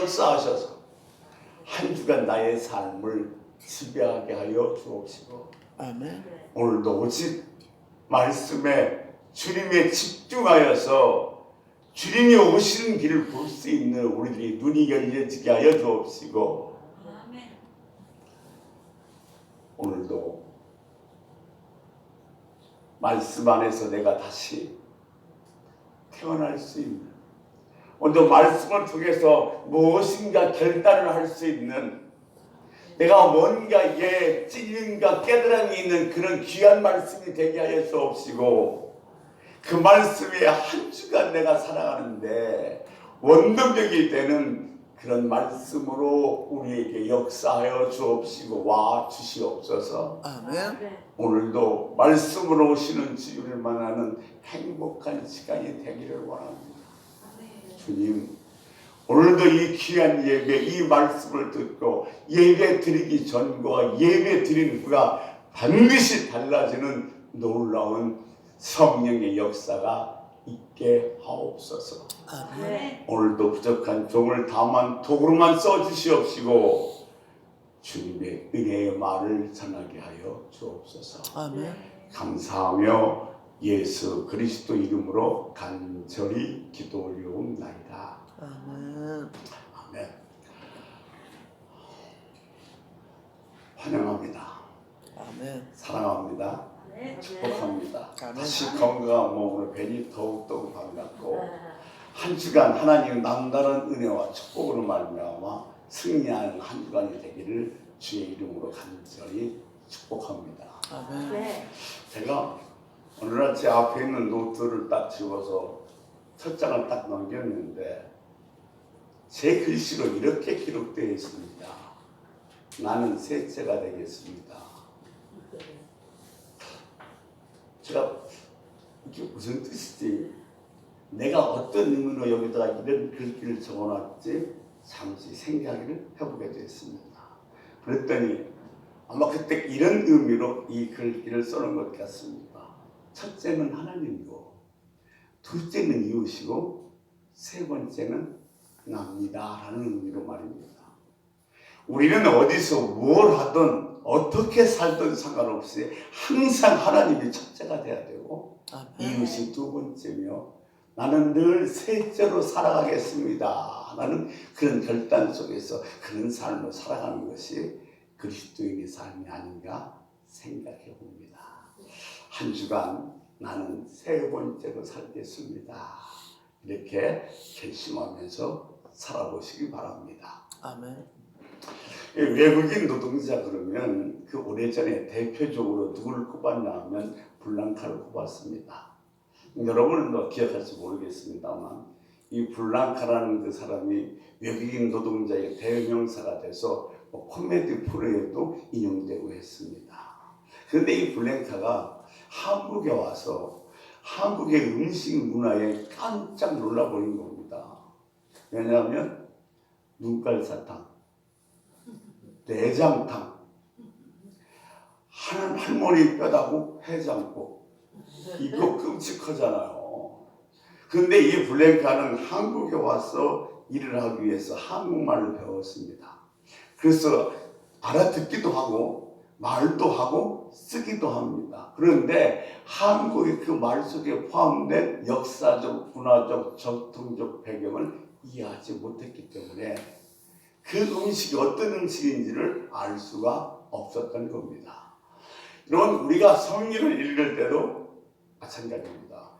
역사하셔서 한 주간 나의 삶을 지배하게 하여 주옵시고, 아멘. 오늘도 오직 말씀에 주님에 집중하여서 주님이 오시는 길을 볼 수 있는 우리들이 눈이 열려지게 하여 주옵시고, 오늘도 말씀 안에서 내가 다시 태어날 수 있는, 오늘도 말씀을 통해서 무엇인가 결단을 할 수 있는, 내가 뭔가 찔림과 깨달음이 있는 그런 귀한 말씀이 되게 하여 주옵시고, 그 말씀에 한 주간 내가 살아가는데 원동력이 되는 그런 말씀으로 우리에게 역사하여 주옵시고 와 주시옵소서. 아멘. 오늘도 말씀으로 오시는 주님을 만나는 행복한 시간이 되기를 원합니다. 주님, 오늘도 이 귀한 예배, 이 말씀을 듣고 예배 드리기 전과 예배 드린 후가 반드시 달라지는 놀라운 성령의 역사가 있게 하옵소서. 아멘. 오늘도 부족한 종을 다만 도구로만 써주시옵시고 주님의 은혜의 말을 전하게 하여 주옵소서. 아멘. 감사하며 예수 그리스도 이름으로 간절히 기도 올려옵나이다. 아멘. 아멘. 환영합니다. 아멘. 사랑합니다. 축복합니다. 아멘. 다시 건강한 몸으로 뵈니 더욱더욱 반갑고 한 주간 하나님의 남다른 은혜와 축복으로 말미암아 승리하는 한 주간이 되기를 주의 이름으로 간절히 축복합니다. 아멘. 제가 오늘날 제 앞에 있는 노트를 딱 집어서 첫 장을 딱 넘겼는데 제 글씨로 이렇게 기록되어 있습니다. 나는 셋째가 되겠습니다. 제가 이게 무슨 뜻이지? 내가 어떤 의미로 여기다가 이런 글귀를 적어놨지? 잠시 생각을 해보게 됐습니다. 그랬더니 아마 그때 이런 의미로 이 글귀를 써놓은 것 같습니다. 첫째는 하나님이고, 둘째는 이웃이고, 세 번째는 납니다 라는 의미로 말입니다. 우리는 어디서 뭘 하든 어떻게 살든 상관없이 항상 하나님이 첫째가 돼야 되고 이웃이 두 번째며 나는 늘 셋째로 살아가겠습니다 라는 그런 결단 속에서 그런 삶을 살아가는 것이 그리스도인의 삶이 아닌가 생각해 봅니다. 한 주간 나는 세 번째로 살겠습니다. 이렇게 결심하면서 살아보시기 바랍니다. 아멘. 외국인 노동자 그러면 그 오래전에 대표적으로 누구를 꼽았냐 하면 블랑카를 꼽았습니다. 여러분은 기억할지 모르겠습니다만 이 블랑카라는 그 사람이 외국인 노동자의 대명사가 돼서 코미디 프로에도 인용되고 했습니다. 그런데 이 블랑카가 한국에 와서 한국의 음식 문화에 깜짝 놀라버린 겁니다. 왜냐하면 눈깔사탕, 내장탕, 할머니 뼈다구 해장국, 이거 끔찍하잖아요. 그런데 이 블랑카는 한국에 와서 일을 하기 위해서 한국말을 배웠습니다. 그래서 알아듣기도 하고 말도 하고 쓰기도 합니다. 그런데 한국의 그 말 속에 포함된 역사적, 문화적, 전통적 배경을 이해하지 못했기 때문에 그 음식이 어떤 음식인지를 알 수가 없었던 겁니다. 여러분, 우리가 성경을 읽을 때도 마찬가지입니다.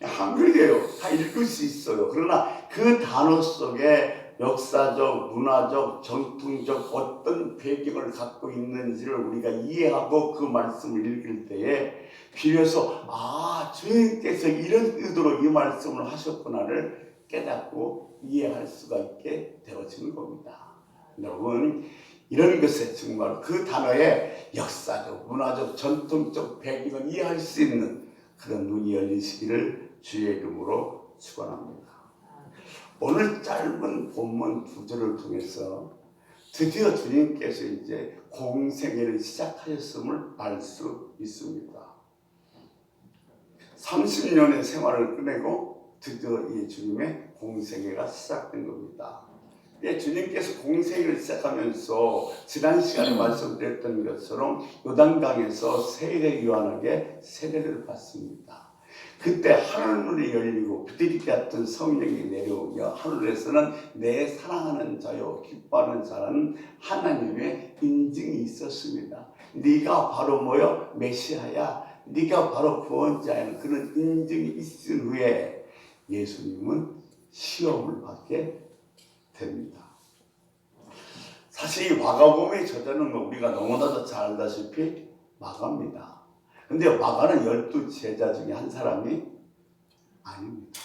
한글이에요. 다 읽을 수 있어요. 그러나 그 단어 속에 역사적, 문화적, 전통적 어떤 배경을 갖고 있는지를 우리가 이해하고 그 말씀을 읽을 때에 비로소 주님께서 이런 의도로 이 말씀을 하셨구나를 깨닫고 이해할 수가 있게 되어지는 겁니다. 여러분, 이런 것에 정말 그 단어의 역사적, 문화적, 전통적 배경을 이해할 수 있는 그런 눈이 열리시기를 주의 이름으로 축원합니다. 오늘 짧은 본문 2절을 통해서 드디어 주님께서 이제 공생애를 시작하셨음을 알 수 있습니다. 30년의 생활을 끝내고 드디어 이 주님의 공생애가 시작된 겁니다. 예, 주님께서 공생을 시작하면서 지난 시간에 말씀드렸던 것처럼 요단강에서 세례 요한에게 세례를 받습니다. 그때 하늘문이 열리고 비둘기 같은 성령이 내려오며 하늘에서는 내 사랑하는 자요 기뻐하는 자라는 하나님의 인증이 있었습니다. 네가 바로 뭐요? 메시아야. 네가 바로 구원자야. 그런 인증이 있은 후에 예수님은 시험을 받게 됩니다. 사실 이 마가복음의 저자는 우리가 너무나도 잘 알다시피 마가입니다. 근데 마가는 12 제자 중에 한 사람이 아닙니다.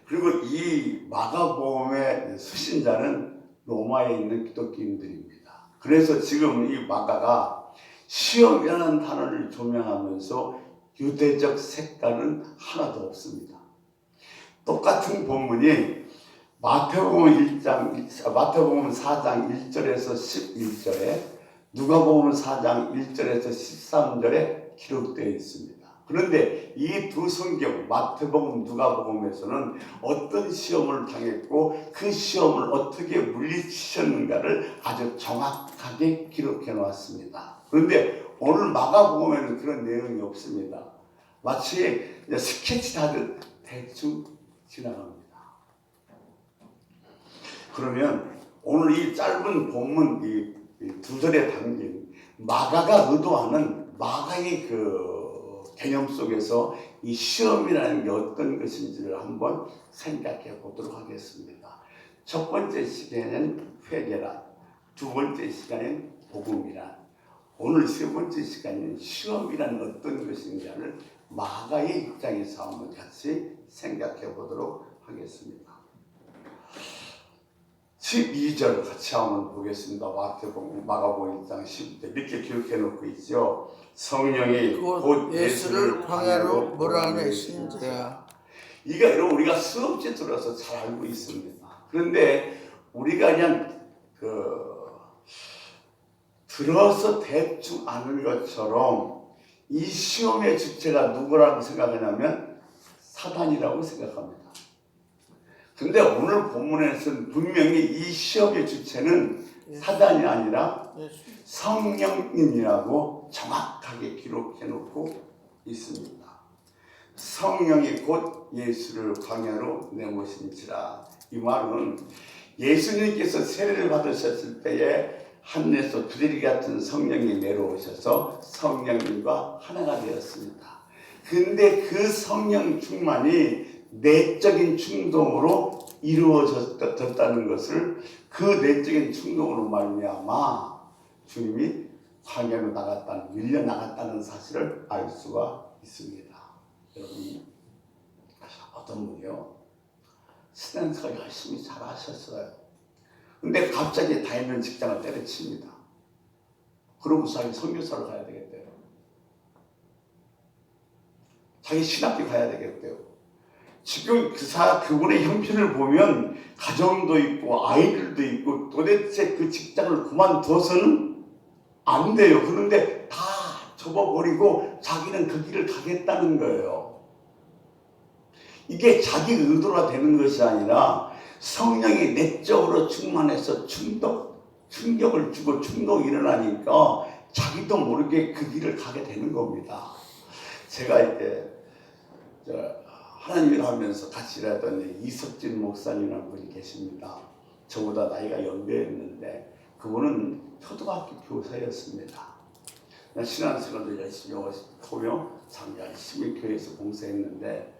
그리고 이 마가복음의 수신자는 로마에 있는 기독교인들입니다. 그래서 지금 이 마가가 시험이라는 단어를 조명하면서 유대적 색깔은 하나도 없습니다. 똑같은 본문이 마태복음 4장 1절에서 11절에 누가복음 4장 1절에서 13절에 기록되어 있습니다. 그런데 이 두 성경 마태복음 누가복음에서는 어떤 시험을 당했고 그 시험을 어떻게 물리치셨는가를 아주 정확하게 기록해 놓았습니다. 그런데 오늘 마가복음에는 그런 내용이 없습니다. 마치 스케치 하듯 대충 지나갑니다. 그러면 오늘 이 짧은 본문 이 두 절에 담긴 마가가 의도하는 마가의 그 개념 속에서 이 시험이라는 게 어떤 것인지를 한번 생각해 보도록 하겠습니다. 첫 번째 시간에는 회개란, 두 번째 시간에는 복음이란, 오늘 세 번째 시간에는 시험이란 어떤 것인가를 마가의 입장에서 한번 같이 생각해 보도록 하겠습니다. 12절 같이 한번 보겠습니다. 마가복음 1장 12절 이렇게 기록해 놓고 있죠. 성령이 곧 예수를 광야로 몰아내신지라. 이거 여러분 우리가 수업지 들어서 잘 알고 있습니다. 그런데 우리가 그냥 들어서 대충 아는 것처럼 이 시험의 주체가 누구라고 생각하냐면 사단이라고 생각합니다. 근데 오늘 본문에서는 분명히 이 시험의 주체는 사단이 아니라 성령님이라고 정확하게 기록해 놓고 있습니다. 성령이 곧 예수를 광야로 내모신지라. 이 말은 예수님께서 세례를 받으셨을 때에 하늘에서 비둘기 같은 성령이 내려오셔서 성령님과 하나가 되었습니다. 근데 그 성령 충만이 내적인 충동으로 이루어졌다는 것을 그 내적인 충동으로 말미암아 주님이 광야로 밀려 나갔다는 사실을 알 수가 있습니다. 여러분 어떤 분이요? 신앙생활 열심히 잘 하셨어요. 근데 갑자기 다니는 직장을 때려칩니다. 그러고 자기 선교사로 가야 되겠대요. 자기 신학교 가야 되겠대요. 지금 그분의 형편을 보면 가정도 있고 아이들도 있고 도대체 그 직장을 그만둬서는 안 돼요. 그런데 다 접어버리고 자기는 그 길을 가겠다는 거예요. 이게 자기 의도가 되는 것이 아니라 성령이 내적으로 충만해서 충격을 주고 충동이 일어나니까 자기도 모르게 그 길을 가게 되는 겁니다. 제가 이제 하나님을 하면서 같이 일하던 이석진 목사님이라는 분이 계십니다. 저보다 나이가 연배였는데 그분은 초등학교 교사였습니다. 신앙생활도 열심히 하며 참 열심히 교회에서 봉사했는데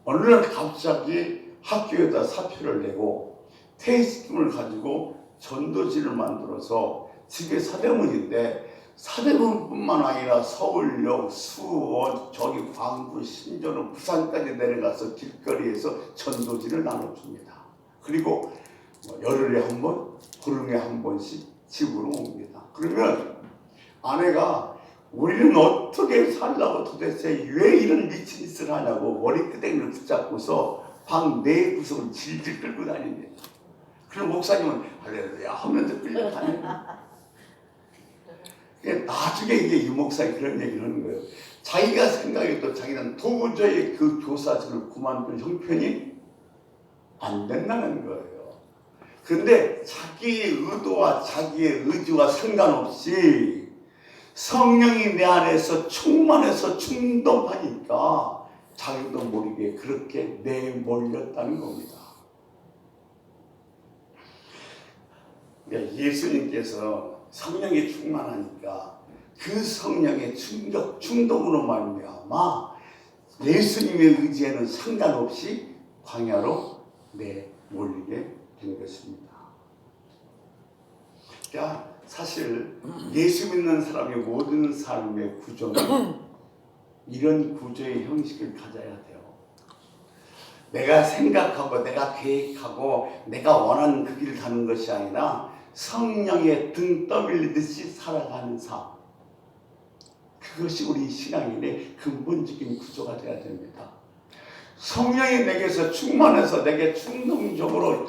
어느 날 갑자기 학교에다 사표를 내고 퇴직금을 가지고 전도지를 만들어서 집에 서대문인데 서대문뿐만 아니라 서울역, 수원, 저기 광주, 신전은 부산까지 내려가서 길거리에서 전도지를 나눠줍니다. 그리고 열흘에 한 번, 보름에 한 번씩 집으로 옵니다. 그러면 아내가 우리는 어떻게 살라고 도대체 왜 이런 미친 짓을 하냐고 머리끄댕이를 붙잡고서 방 네 구석을 질질 끌고 다닙니다. 그리고 목사님은 할렐루야 하면서 끌려 다닙니다. 나중에 이제 이 목사님이 그런 얘기를 하는 거예요. 자기가 생각해도 자기는 도저히 그 교사직을 그만둔 형편이 안 된다는 거예요. 근데 자기의 의도와 자기의 의지와 상관없이 성령이 내 안에서 충만해서 충동하니까 자기도 모르게 그렇게 내몰렸다는 겁니다. 그러니까 예수님께서 성령이 충만하니까 그 성령의 충동으로 말미암아 예수님의 의지에는 상관없이 광야로 내몰리게 된 것입니다. 그러니까 사실 예수 믿는 사람의 모든 삶의 구조는 이런 구조의 형식을 가져야 돼요. 내가 생각하고 내가 계획하고 내가 원하는 그 길을 가는 것이 아니라 성령의 등 떠밀리듯이 살아가는 삶. 그것이 우리 신앙인의 근본적인 구조가 되어야 됩니다. 성령이 내게서 충만해서 내게 충동적으로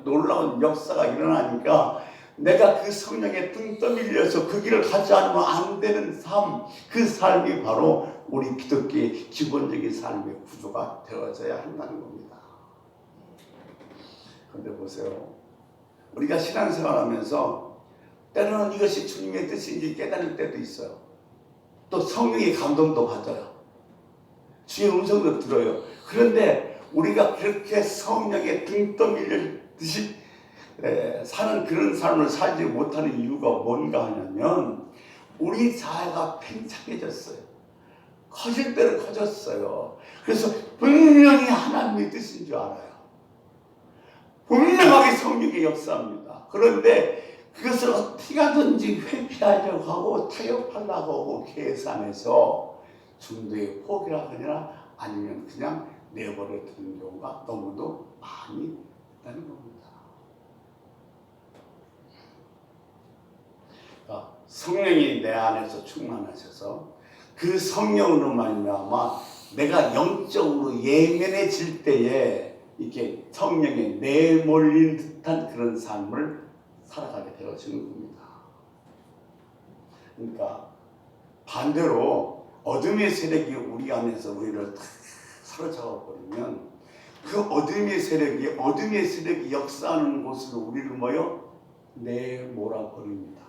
놀라운 역사가 일어나니까 내가 그 성령에 등 떠밀려서 그 길을 가지 않으면 안 되는 삶, 그 삶이 바로 우리 기독교의 기본적인 삶의 구조가 되어져야 한다는 겁니다. 그런데 보세요. 우리가 신앙생활하면서 때로는 이것이 주님의 뜻인지 깨달을 때도 있어요. 또 성령의 감동도 받아요. 주의 음성도 들어요. 그런데 우리가 그렇게 성령에 등 떠밀리듯이 사는 그런 삶을 살지 못하는 이유가 뭔가 하냐면 우리 자아가 팽창해졌어요. 커질 대로 커졌어요. 그래서 분명히 하나님의 뜻인 줄 알아요. 분명하게 성령의 역사입니다. 그런데 그것을 어떻게 하든지 회피하려고 하고 타협하려고 하고 계산해서 중도에 포기를 하거나 아니면 그냥 내버려 두는 경우가 너무도 많이 있다는 겁니다. 그러니까 성령이 내 안에서 충만하셔서 그 성령으로 말미암아 내가 영적으로 예민해질 때에 이렇게 성령에 내몰린 듯한 그런 삶을 살아가게 되어지는 겁니다. 그러니까 반대로 어둠의 세력이 우리 안에서 우리를 다 사로잡아 버리면 그 어둠의 세력이 역사하는 곳으로 우리를 내몰아 버립니다.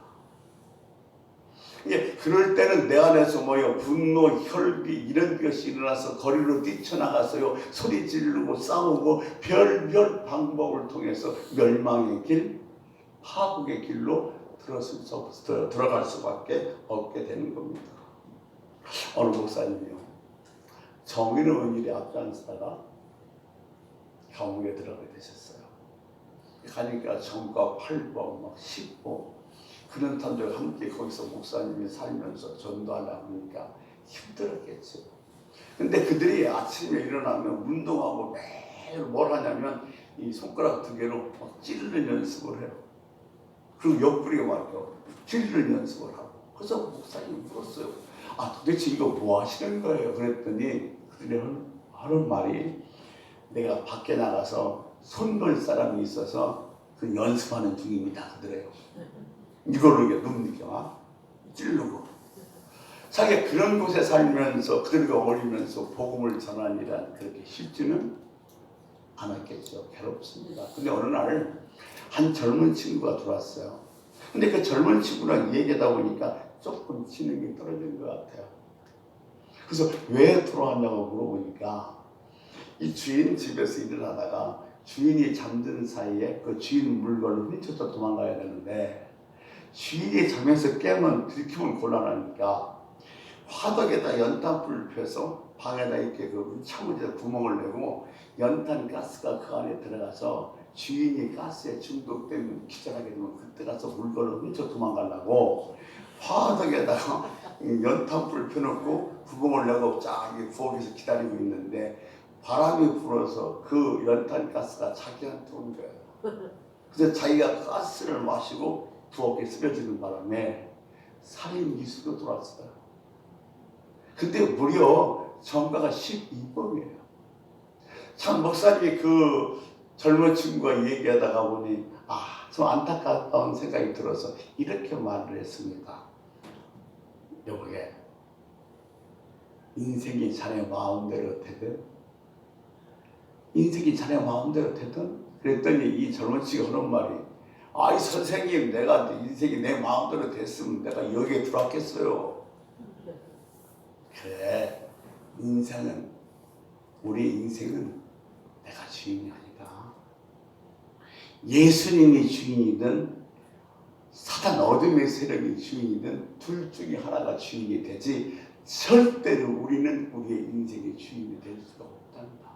그럴 때는 내 안에서 분노, 혈기 이런 것이 일어나서 거리로 뛰쳐나가서요 소리 지르고 싸우고 별별 방법을 통해서 멸망의 길, 파국의 길로 들어갈 수밖에 없게 되는 겁니다. 어느 목사님이요 정의로운 일에 앞장서다가 감옥에 들어가게 되셨어요. 가니까 전과 8번, 10번 그런 탄들 함께 거기서 목사님이 살면서 전도하려고 하니까 힘들었겠죠. 근데 그들이 아침에 일어나면 운동하고 매일 뭘 하냐면 이 손가락 2개로 막 찌르는 연습을 해요. 그리고 옆구리에 맞고 찌르는 연습을 하고. 그래서 목사님이 물었어요. 도대체 이거 뭐 하시는 거예요? 그랬더니 그들이 하는 말이 내가 밖에 나가서 손 놓을 사람이 있어서 그 연습하는 중입니다. 그들에요. 이걸로 눈느껴 찌르고 자기가 그런 곳에 살면서 그들과 어울리면서 복음을 전하는 일은 그렇게 쉽지는 않았겠죠. 괴롭습니다. 근데 어느 날 한 젊은 친구가 들어왔어요. 근데 그 젊은 친구랑 얘기하다 보니까 조금 지능이 떨어진 것 같아요. 그래서 왜 들어왔냐고 물어보니까 이 주인 집에서 일을 하다가 주인이 잠드는 사이에 그 주인 물건을 훔쳐서 도망가야 되는데 주인이 잠에서 깨면 들키면 곤란하니까 화덕에다 연탄불을 펴서 방에다 이렇게 그 창문에다 구멍을 내고 연탄 가스가 그 안에 들어가서 주인이 가스에 중독되면 기절하게 되면 그때 가서 물건을 훔쳐 도망가려고 화덕에다가 연탄불을 펴놓고 구멍을 내고 쫙 부엌에서 기다리고 있는데 바람이 불어서 그 연탄 가스가 자기한테 온 거예요. 그래서 자기가 가스를 마시고 부엌에 쓰러지는 바람에 살인 미수로 돌아왔어요. 근데 무려 전과가 12범이에요. 참 목사님이 그 젊은 친구가 얘기하다가 보니 좀 안타까운 생각이 들어서 이렇게 말을 했습니다. 여보게, 인생이 자네 마음대로 되든 그랬더니 이 젊은 친구가 하는 말이, 아이 선생님, 내가 인생이 내 마음대로 됐으면 내가 여기에 들어왔겠어요. 그래, 우리 인생은 내가 주인이 아니다. 예수님이 주인이든 사단 어둠의 세력이 주인이든 둘 중에 하나가 주인이 되지, 절대로 우리는 우리의 인생의 주인이 될 수가 없단다.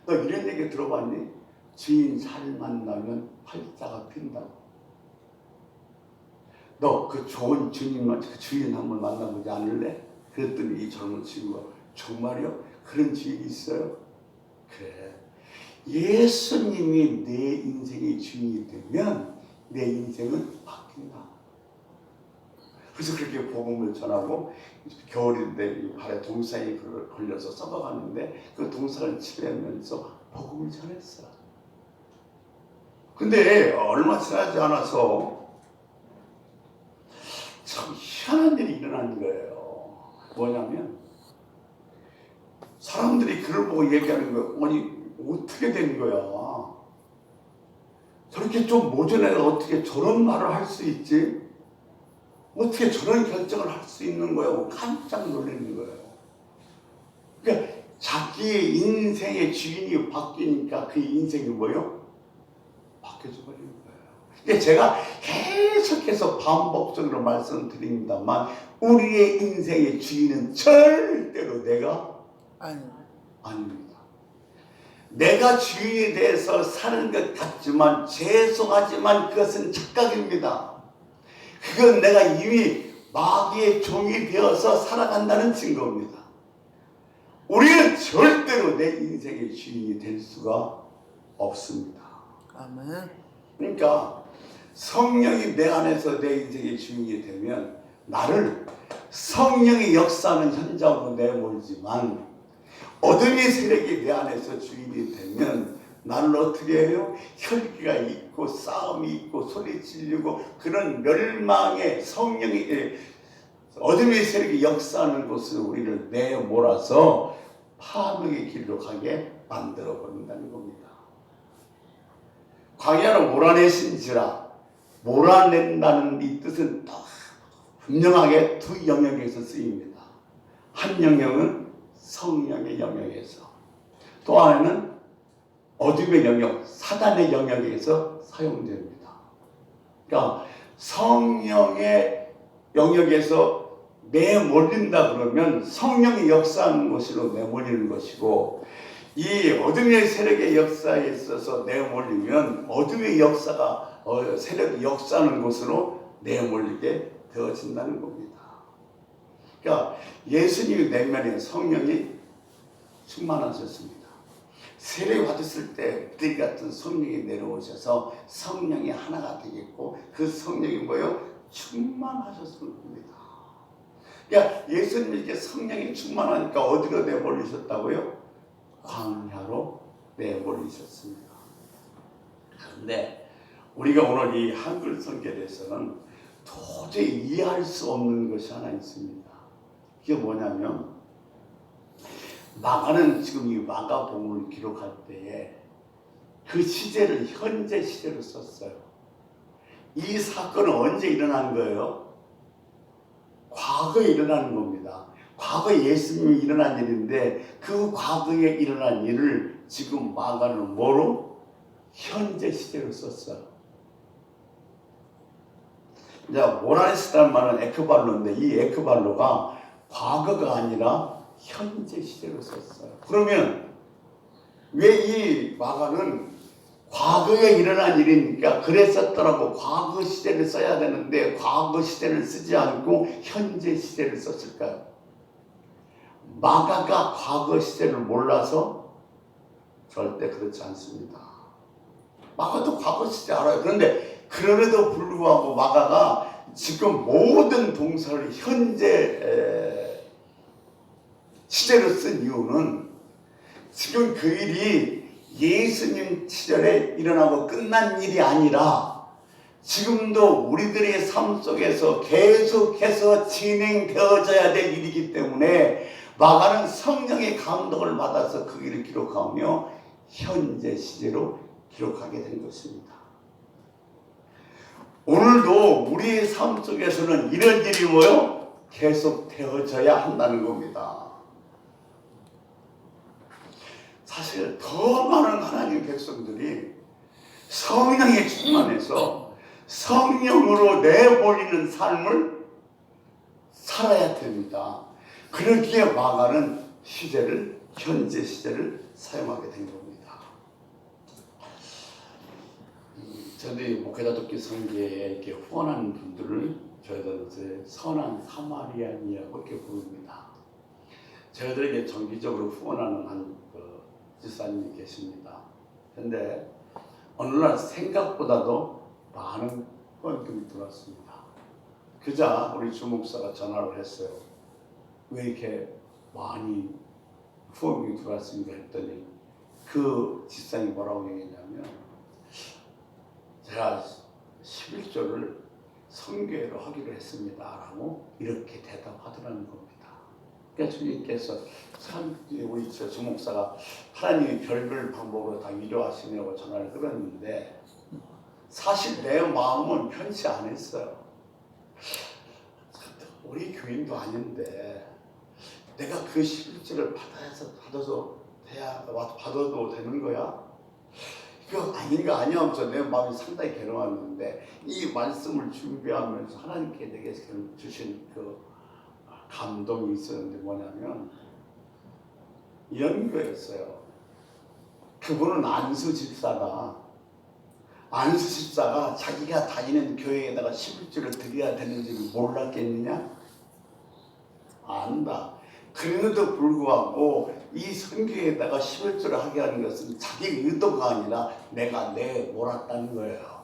너 이런 얘기 들어봤니? 주인 잘 만나면 활자가 핀다고. 너 그 좋은 주인만, 그 주인 한번 만나보지 않을래? 그랬더니 이 젊은 친구가, 정말요? 그런 주인이 있어요? 그래, 예수님이 내 인생의 주인이 되면 내 인생은 바뀐다. 그래서 그렇게 복음을 전하고, 겨울인데 발에 동상이 걸려서 썩어가는데 그 동상을 치료하면서 복음을 전했어. 근데 얼마 지나지 않아서 참 희한한 일이 일어난 거예요. 뭐냐면 사람들이 그를 보고 얘기하는 거예요. 아니 어떻게 된 거야? 저렇게 좀 모자라가 어떻게 저런 말을 할 수 있지? 어떻게 저런 결정을 할 수 있는 거야? 깜짝 놀라는 거예요. 그러니까 자기의 인생의 주인이 바뀌니까 그 인생이 뭐요? 바뀌어져 버리는 거예요. 그러니까 제가 계속해서 반복적으로 말씀드립니다만, 우리의 인생의 주인은 절대로 내가 아닙니다. 내가 주인에 대해서 사는 것 같지만, 죄송하지만 그것은 착각입니다. 그건 내가 이미 마귀의 종이 되어서 살아간다는 증거입니다. 우리는 절대로 내 인생의 주인이 될 수가 없습니다. 아멘. 그러니까 성령이 내 안에서 내 인생의 주인이 되면 나를 성령이 역사하는 현장으로 내몰지만, 어둠의 세력이 내 안에서 주인이 되면 나를 어떻게 해요? 혈기가 있고 싸움이 있고 소리 지르고 그런 멸망의 어둠의 세력이 역사하는 곳으로 우리를 내몰아서 파멸의 길로 가게 만들어 버린다는 겁니다. 광야로 몰아내신지라, 몰아낸다는 이 뜻은 분명하게 두 영역에서 쓰입니다. 한 영역은 성령의 영역에서, 또 하나는 어둠의 영역, 사단의 영역에서 사용됩니다. 그러니까 성령의 영역에서 내몰린다 그러면 성령이 역사하는 곳으로 내몰리는 것이고, 이 어둠의 세력의 역사에 있어서 내몰리면 어둠의 역사가 세력이 역사하는 곳으로 내몰리게 되어진다는 겁니다. 그러니까 예수님의 내면에 성령이 충만하셨습니다. 세례 받았을 때 그때 같은 성령이 내려오셔서 성령이 하나가 되겠고, 그 성령이 뭐예요? 충만하셨을 겁니다. 그러니까 예수님께 성령이 충만하니까 어디로 내몰리셨다고요? 광야로 내몰리셨습니다. 그런데 우리가 오늘 이 한글 성경에서는 도저히 이해할 수 없는 것이 하나 있습니다. 그게 뭐냐면, 마가는 지금 이 마가복음을 기록할 때에 그 시제를 현재 시제로 썼어요. 이 사건은 언제 일어난 거예요? 과거에 일어나는 겁니다. 과거에 예수님이 일어난 일인데, 그 과거에 일어난 일을 지금 마가는 뭐로? 현재 시제로 썼어요. 이제 모라레스라는 말은 에크발로인데, 이 에크발로가 과거가 아니라 현재 시제로 썼어요. 그러면 왜 이 마가는 과거에 일어난 일이니까 그랬었더라고 과거 시제를 써야 되는데 과거 시제를 쓰지 않고 현재 시제를 썼을까요? 마가가 과거 시제를 몰라서? 절대 그렇지 않습니다. 마가도 과거 시제 알아요. 그런데 그럼에도 불구하고 마가가 지금 모든 동사를 현재 시제로 쓴 이유는, 지금 그 일이 예수님 시절에 일어나고 끝난 일이 아니라 지금도 우리들의 삶 속에서 계속해서 진행되어져야 될 일이기 때문에 마가는 성령의 감동을 받아서 그 일을 기록하며 현재 시제로 기록하게 된 것입니다. 오늘도 우리의 삶 속에서는 이런 일이 뭐요? 계속 되어져야 한다는 겁니다. 사실 더 많은 하나님의 백성들이 성령에 충만해서 성령으로 내몰리는 삶을 살아야 됩니다. 그러기에 마가는 시제를, 현재 시제를 사용하게 된 겁니다. 저희들이 목회자 돕기 성계에 이렇게 후원하는 분들을 저희들은 선한 사마리안이라고 이렇게 부릅니다. 저희들에게 정기적으로 후원하는 한 집사님이 계십니다. 그런데 어느 날 생각보다도 많은 후원금이 들어왔습니다. 그자 우리 주목사가 전화를 했어요. 왜 이렇게 많이 후원금이 들어왔습니까? 했더니 그 집사님이 뭐라고 얘기했냐면 제가 11조를 성교회로 하기로 했습니다 라고 이렇게 대답하더라는 겁니다. 그러니까 주님께서 참 우리 주목사가 하나님이 별별 방법으로 다 위로하시냐고 전화를 끊었는데 사실 내 마음은 편치 않았어요. 우리 교인도 아닌데 내가 그 11조를 받아도 되는 거야? 이거 아닌가 아니야 하면서 내 마음이 상당히 괴로웠는데 이 말씀을 준비하면서 하나님께 내게 주신 그 감동이 있었는데 뭐냐면 이런 거였어요. 그분은 안수 집사가 자기가 다니는 교회에다가 11조를 드려야 되는지 몰랐겠느냐? 안다. 그런데도 불구하고 이 선교에다가 11조를 하게 하는 것은 자기 의도가 아니라 내가 내몰았다는 거예요.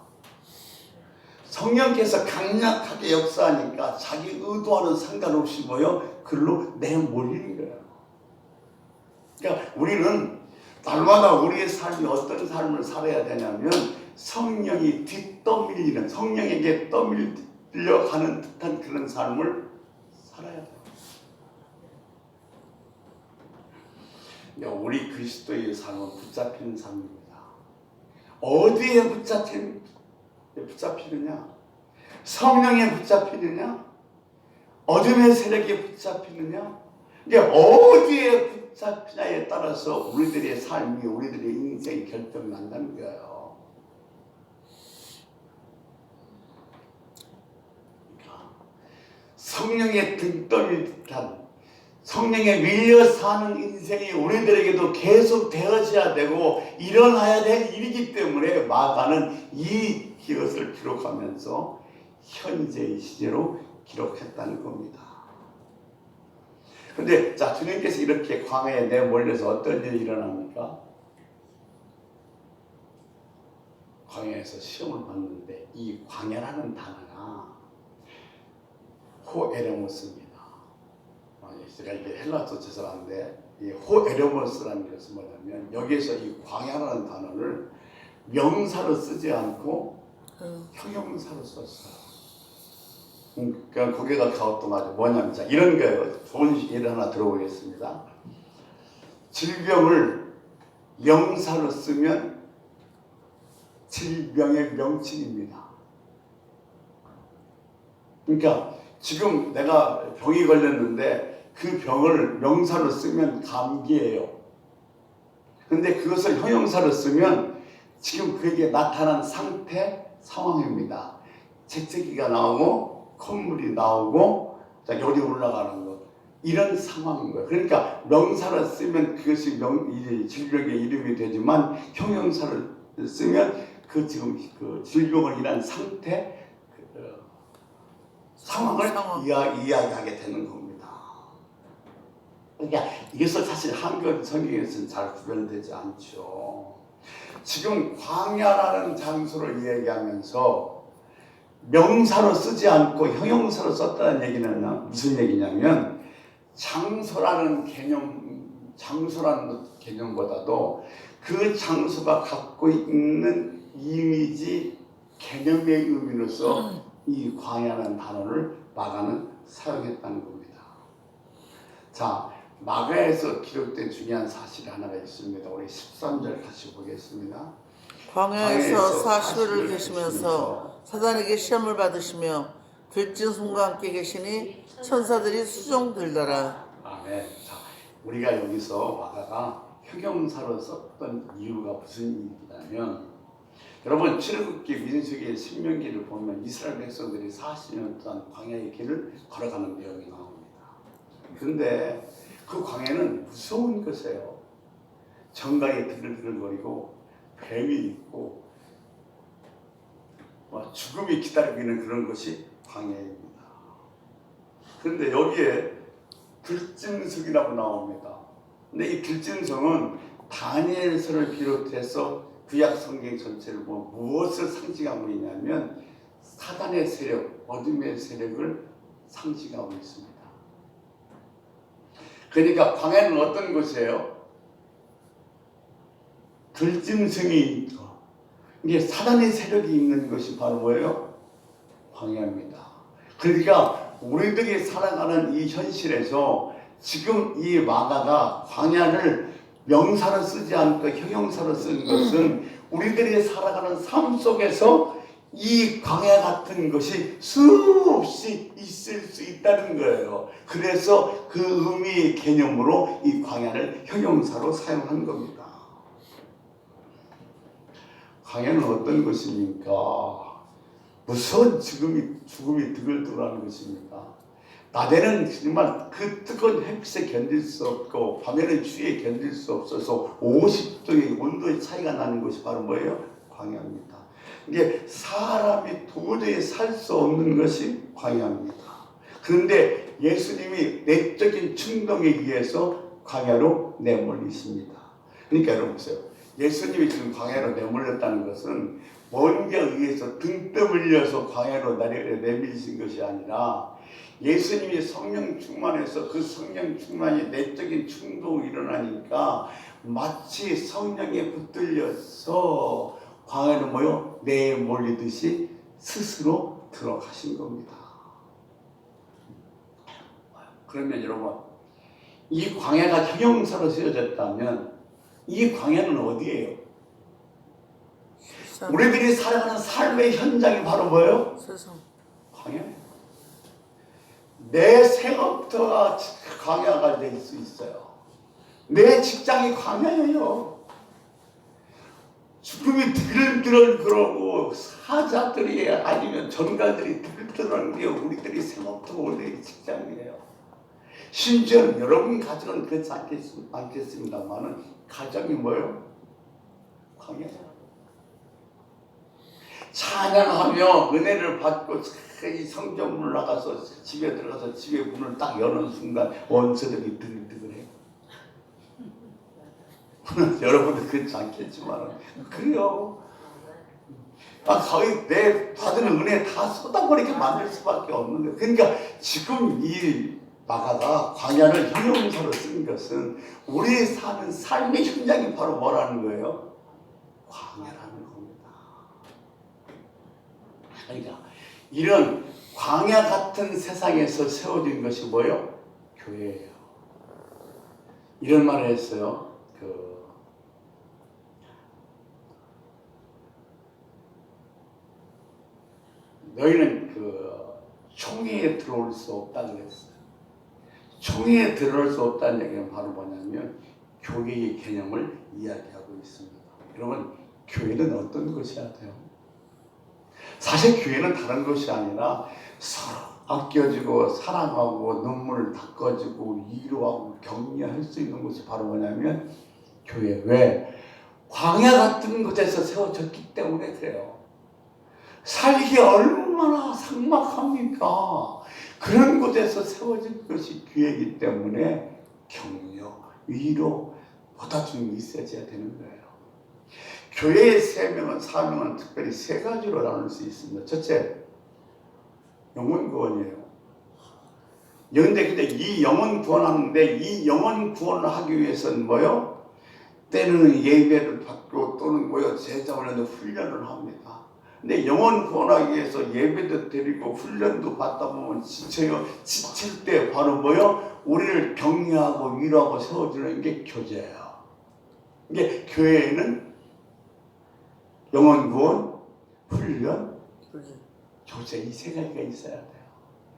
성령께서 강력하게 역사하니까 자기 의도와는 상관없이 글로 내몰리는 거예요. 그러니까 우리는 날마다 우리의 삶이 어떤 삶을 살아야 되냐면 성령이 뒷떠밀리는, 성령에게 떠밀려 가는 듯한 그런 삶을 살아야 돼요. 그러니까 우리 그리스도의 삶은 붙잡히는 삶입니다. 어디에 붙잡히느냐? 성령에 붙잡히느냐? 어둠의 세력에 붙잡히느냐? 이게 어디에 붙잡히냐에 따라서 우리들의 삶이, 우리들의 인생이 결정난다는 거예요. 그러니까 성령의 등떠밀 듯한, 성령에 밀려 사는 인생이 우리들에게도 계속 되어져야 되고 일어나야 될 일이기 때문에 마가는 이것을 기록하면서 현재의 시제로 기록했다는 겁니다. 그런데 자, 주님께서 이렇게 광야에 내몰려서 어떤 일이 일어납니까? 광야에서 시험을 받는데 이 광야라는 단어가 호에레모스입니다. 제가 이게 헬라어로 죄송한데 이 호에레모스라는 것은 뭐냐면 여기에서 이 광야라는 단어를 명사로 쓰지 않고 형용사로 썼어요. 그러니까 거기가 가오뚱하죠. 뭐냐면 자, 이런 거예요. 좋은 예를 하나 들어보겠습니다. 질병을 명사로 쓰면 질병의 명칭입니다. 그러니까 지금 내가 병이 걸렸는데 그 병을 명사로 쓰면 감기예요. 근데 그것을 형용사로 쓰면 지금 그에게 나타난 상태, 상황입니다. 재채기가 나오고 콧물이 나오고 열이 올라가는 것, 이런 상황인 거예요. 그러니까 명사로 쓰면 그것이 질병의 이름이 되지만 형용사를 쓰면 그 지금 그 질병을 인한 상태, 상황을 이야기하게 되는 겁니다. 그러니까 이것은 사실 한글 성경에서는 잘 구별되지 않죠. 지금 광야라는 장소를 이야기하면서 명사로 쓰지 않고 형용사로 썼다는 얘기는 무슨 얘기냐면 장소라는 개념보다도 그 장소가 갖고 있는 이미지, 개념의 의미로서 이 광야라는 단어를 마가는 사용했다는 겁니다. 자, 마가에서 기록된 중요한 사실 하나가 있습니다. 우리 13절 같이 보겠습니다. 광야에서 40일을 계시면서 사단에게 시험을 받으시며 들진 손과 함께 계시니 천사들이 수종 들더라. 아멘. 자, 우리가 여기서 마가가 형용사로 썼던 이유가 무슨 이유냐면, 여러분 출애굽기, 민수기, 신명기를 보면 이스라엘 백성들이 40년 동안 광야의 길을 걸어가는 내용이 나옵니다. 그런데 그 광야는 무서운 것이에요. 정강이 드글드글거리고 뱀이 있고 죽음이 기다리고 있는 그런 것이 광야입니다. 그런데 여기에 들짐승이라고 나옵니다. 근데 이 들짐승은 다니엘서를 비롯해서 구약 성경 전체를 보면 무엇을 상징하고 있냐면 사단의 세력, 어둠의 세력을 상징하고 있습니다. 그러니까 광야는 어떤 곳이에요? 들짐승이 있고, 이게 사단의 세력이 있는 것이 바로 뭐예요? 광야입니다. 그러니까 우리들이 살아가는 이 현실에서 지금 이 마가가 광야를 명사로 쓰지 않고 형용사로 쓴 것은 우리들이 살아가는 삶 속에서 이 광야 같은 것이 수없이 있을 수 있다는 거예요. 그래서 그 의미의 개념으로 이 광야를 형용사로 사용한 겁니다. 광야는 어떤 것입니까? 무서운 죽음이 드글드글하는 것입니까? 낮에는 정말 그 뜨거운 햇빛에 견딜 수 없고 밤에는 추위에 견딜 수 없어서 50도의 온도의 차이가 나는 것이 바로 뭐예요? 광야입니다. 이게 사람이 도저히 살 수 없는 것이 광야입니다. 그런데 예수님이 내적인 충동에 의해서 광야로 내몰리십니다. 그러니까 여러분 보세요. 예수님이 지금 광야로 내몰렸다는 것은 뭔가에 의해서 등 떠밀려서 광야로 내밀리신 것이 아니라 예수님이 성령 충만해서 그 성령 충만이 내적인 충동이 일어나니까 마치 성령에 붙들려서 광야로 모여 내몰리듯이 스스로 들어가신 겁니다. 그러면 여러분, 이 광야가 형용사로 쓰여졌다면 이 광야는 어디예요? 우리들이 살아가는 삶의 현장이 바로 뭐예요? 세상. 광야예요. 내 생업터가 광야가 될 수 있어요. 내 직장이 광야예요. 죽음이 드글드글 그러고 사자들이 아니면 전갈들이 드글드글하는 게 우리들이 생업터가 원래 직장이에요. 심지어 여러분 가정은 그렇지 않겠습니다만은 가정이 뭐예요? 광야예요. 찬양하며 은혜를 받고 이 성전문을 나가서 집에 들어가서 집에 문을 딱 여는 순간 원수들이 드글드글해요. 여러분도 그렇지 않겠지만 그래요. 거의 내 받은 은혜 다 쏟아버리게 만들 수밖에 없는데, 그러니까 지금 이 마가가 광야를 형용사로 쓴 것은 우리 사는 삶의 현장이 바로 뭐라는 거예요? 광야라는 겁니다. 그러니까 이런 광야 같은 세상에서 세워진 것이 뭐예요? 교회예요. 이런 말을 했어요. 너희는 총회에 들어올 수 없다 그랬어요. 총회에 들어올 수 없다는 얘기는 바로 뭐냐면 교회의 개념을 이야기하고 있습니다. 여러분, 교회는 어떤 것이어야 돼요? 사실 교회는 다른 것이 아니라 서로 아껴주고 사랑하고 눈물을 닦아주고 위로하고 격려할 수 있는 것이 바로 뭐냐면 교회. 왜? 광야 같은 곳에서 세워졌기 때문에 그래요. 살기 얼마나 삭막합니까? 그런 곳에서 세워진 것이 교회이기 때문에 격려, 위로, 받아줌이 있어야 되는 거예요. 교회의 사명은 특별히 세 가지로 나눌 수 있습니다. 첫째, 영혼 구원이에요. 근데 이 영혼 구원하는데 이 영혼 구원을 하기 위해서는 뭐요? 때로는 예배를 받고 또는 제자원에서 훈련을 합니다. 근데 영혼 구원하기 위해서 예배도 드리고 훈련도 받다 보면 지쳐요. 지칠 때 바로 우리를 격려하고 위로하고 세워주는 게 교제예요. 이게 교회에는 영혼 구원, 훈련, 그지. 교제 이 세 가지가 있어야 돼요.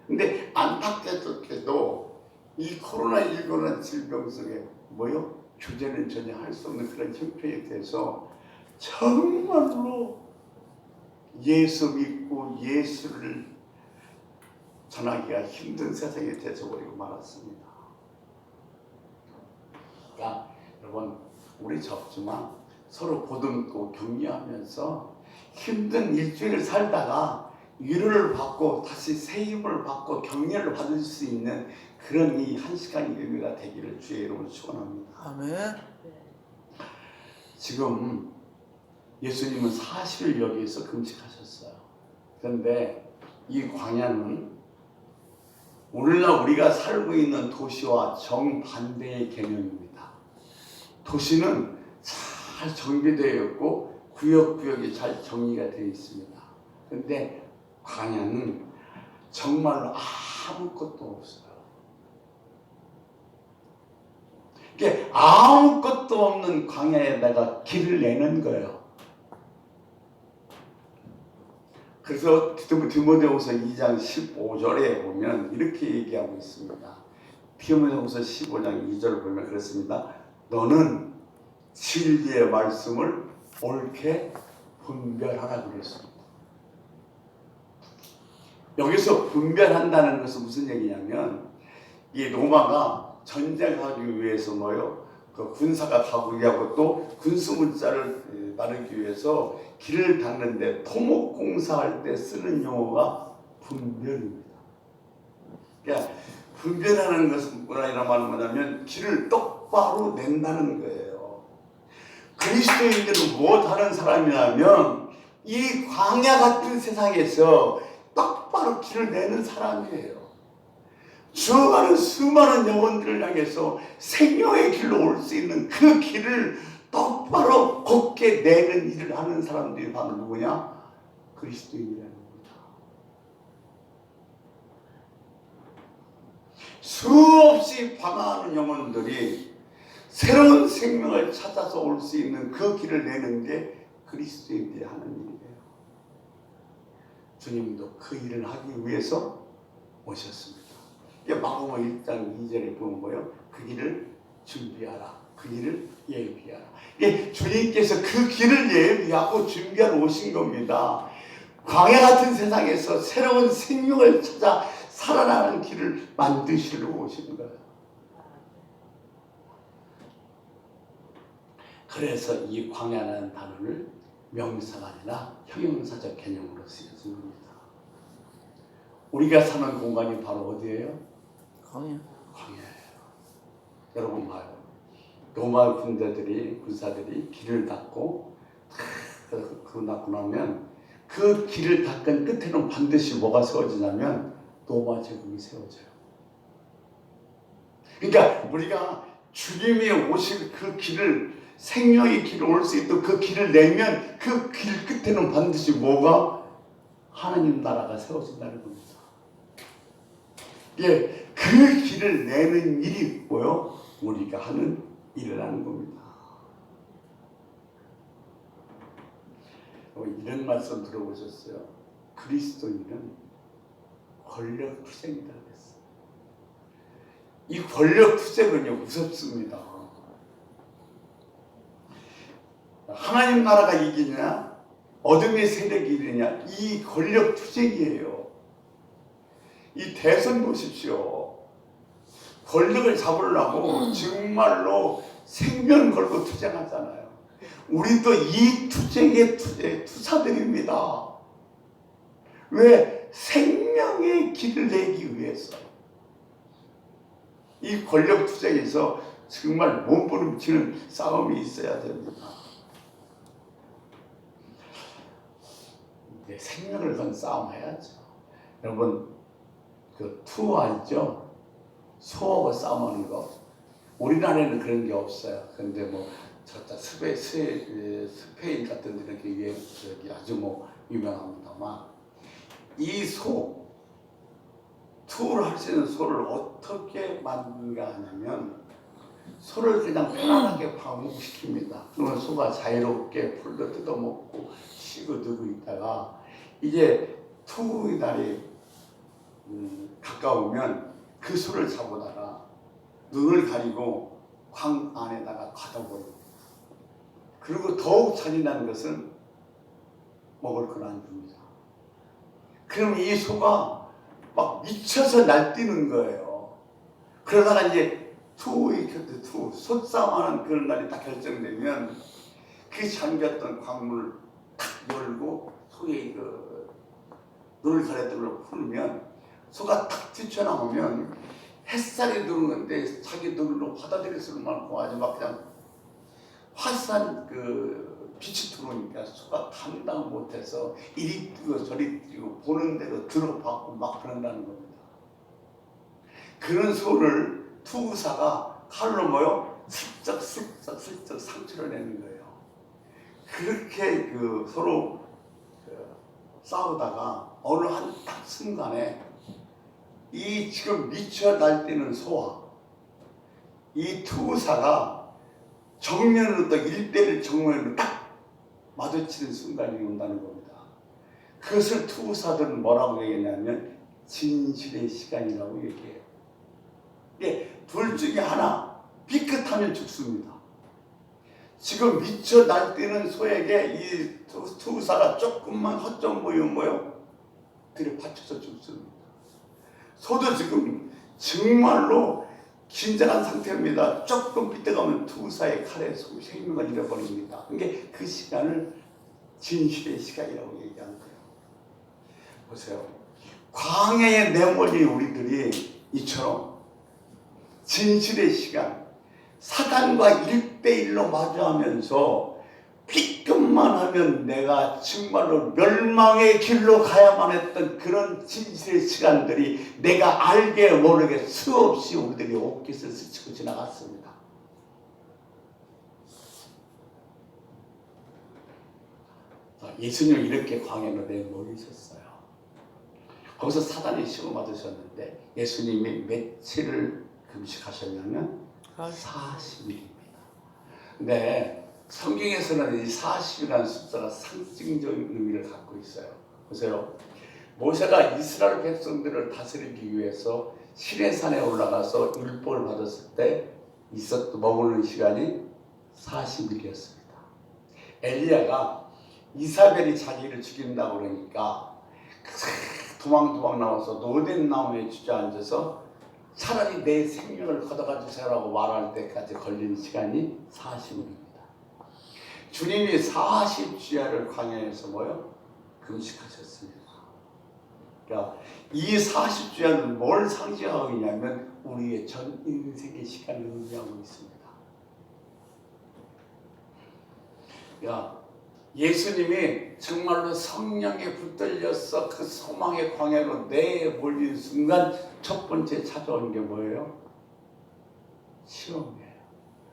근데 안타깝게도 이 코로나19라는 질병 속에 뭐요? 교제는 전혀 할 수 없는 그런 형편이 돼서 정말로 예수 믿고 예수를 전하기가 힘든 세상이 되어버리고 말았습니다. 그러니까 여러분 우리 적지만 서로 보듬고 격려하면서 힘든 일주일을 살다가 위로를 받고 다시 새 힘을 받고 격려를 받을 수 있는 그런 이 한 시간의 의미가 되기를 주의 이름으로 축원합니다. 아멘. 지금 예수님은 40일 여기에서 금식하셨어요. 그런데 이 광야는 오늘날 우리가 살고 있는 도시와 정반대의 개념입니다. 도시는 잘 정비되어 있고 구역구역이 잘 정리가 되어 있습니다. 그런데 광야는 정말로 아무것도 없어요. 이게 아무것도 없는 광야에다가 길을 내는 거예요. 그래서 디모데후서 2장 15절에 보면 이렇게 얘기하고 있습니다. 디모데후서 15장 2절을 보면 그렇습니다. 너는 진리의 말씀을 옳게 분별하라 그랬습니다. 여기서 분별한다는 것은 무슨 얘기냐면 이 로마가 전쟁하기 위해서 뭐요? 그 군사가 가고 또 군수문자를 나르기 위해서 길을 닦는데 토목공사할 때 쓰는 용어가 분별입니다. 그러니까 분별하는 것은 뭐라는 말은 뭐냐면 길을 똑바로 낸다는 거예요. 그리스도인들은 무엇하는 사람이냐면 이 광야 같은 세상에서 똑바로 길을 내는 사람이에요. 죽어가는 수많은 영혼들을 향해서 생명의 길로 올 수 있는 그 길을 똑바로 곱게 내는 일을 하는 사람들이 바로 누구냐? 그리스도인이라는 겁니다. 수없이 방황하는 영혼들이 새로운 생명을 찾아서 올 수 있는 그 길을 내는 게 그리스도인들이 하는 일이에요. 주님도 그 일을 하기 위해서 오셨습니다. 마가복음 1장 2절에 보면 뭐예요? 그 길을 준비하라. 그 길을 예비하라. 주님께서 그 길을 예비하고 준비하러 오신 겁니다. 광야 같은 세상에서 새로운 생명을 찾아 살아나는 길을 만드시러 오신 거예요. 그래서 이 광야라는 단어를 명사가 아니라 형용사적 개념으로 쓰여진 겁니다. 우리가 사는 공간이 바로 어디예요? 광야예요. 여러분 봐요. 로마 군사들이 길을 닦고 그거 닦고 나면 그 길을 닦은 끝에는 반드시 뭐가 세워지냐면 로마 제국이 세워져요. 그러니까 우리가 주님이 오실 그 길을 생명의 길을 올 수 있도록 그 길을 내면 그 길 끝에는 반드시 뭐가 하나님 나라가 세워진다는 겁니다. 그 길을 내는 일이 뭐요? 우리가 하는 일이라는 겁니다. 이런 말씀 들어보셨어요? 그리스도인은 권력 투쟁이다 그랬어요. 이 권력 투쟁은요 무섭습니다. 하나님 나라가 이기냐? 어둠의 세력이 이기냐? 이 권력 투쟁이에요. 이 대선 보십시오. 권력을 잡으려고 정말로 생명 걸고 투쟁하잖아요. 우리도 이 투쟁의 투사들입니다. 왜? 생명의 길을 내기 위해서. 이 권력 투쟁에서 정말 몸부림치는 싸움이 있어야 됩니다. 생명을 건 싸움 해야죠. 여러분 그 투어 알죠? 소하고 싸움하는 거. 우리나라에는 그런 게 없어요. 그런데 뭐 저쪽 스페인 같은 데는 그게 아주 뭐 유명합니다만 이 투어를 할 수 있는 소를 어떻게 만드는가 하냐면 소를 그냥 편안하게 방목시킵니다. 그러면 소가 자유롭게 풀도 뜯어먹고 쉬고 누고 있다가 이제 투구의 날이 가까우면 그 소를 잡아다가 눈을 가리고 광 안에다가 가둬버립니다. 그리고 더욱 잔인한 것은 먹을 걸 안 줍니다. 그럼 이 소가 막 미쳐서 날뛰는 거예요. 그러다가 이제 소싸움하는 그런 날이 딱 결정되면 그 잠겼던 광문을 탁 열고 소의 그 눈을 가렸던 걸 풀면 소가 탁 뛰쳐나오면 햇살이 들어오는데 자기 눈으로 받아들일 수는 많고 아주 막 그냥 화산 그 빛이 들어오니까 소가 감당 못해서 이리 뛰고 저리 뛰고 보는 대로 들어받고 막 그런다는 겁니다. 그런 소를 투구사가 칼로 뭐요? 슬쩍 상처를 내는 거예요. 그렇게 그 서로 싸우다가 어느 한 딱 순간에 이 지금 미쳐 날뛰는 소와 이 투구사가 정면으로 또 1대1 정면으로 딱 마주치는 순간이 온다는 겁니다. 그것을 투구사들은 뭐라고 얘기했냐면 진실의 시간이라고 얘기해요. 예, 둘 중에 하나 삐끗하면 죽습니다. 지금 미쳐 날뛰는 소에게 이 투구사가 조금만 허점 보이면 뭐요? 들이받쳐서 죽습니다. 소도 지금 정말로 긴장한 상태입니다. 조금 삐딱하면 투구사의 칼에 생명을 잃어버립니다. 그게 그 시간을 진실의 시간이라고 얘기하는 거예요. 보세요. 광야에 내몰린 우리들이 이처럼 진실의 시간, 사단과 1대1로 마주하면서 삐끗만 하면 내가 정말로 멸망의 길로 가야만 했던 그런 진실의 시간들이 내가 알게 모르게 수없이 우리들이 옷깃을 스치고 지나갔습니다. 예수님은 이렇게 광야로 내몰리셨어요. 거기서 사단이 시험 받으셨는데 예수님이 며칠을 금식하셨냐면 40일입니다. 근데 성경에서는 이 40이라는 숫자가 상징적인 의미를 갖고 있어요. 보세요. 모세가 이스라엘 백성들을 다스리기 위해서 시내산에 올라가서 율법을 받았을 때 머무는 시간이 40일이었습니다. 엘리야가 이사벨이 자기를 죽인다고 그러니까 도망 나와서 노된 나무에 주저앉아서 차라리 내 생명을 걷어가 주세요라고 말할 때까지 걸린 시간이 40일입니다. 주님이 40주야를 광야에서 뭐요? 금식하셨습니다. 그러니까 이 40주야는 뭘 상징하고 있냐면 우리의 전 인생의 시간을 의미하고 있습니다. 그러니까 예수님이 정말로 성령에 붙들려서 그 소망의 광야로 내몰린 순간 첫 번째 찾아온 게 뭐예요? 시험이에요.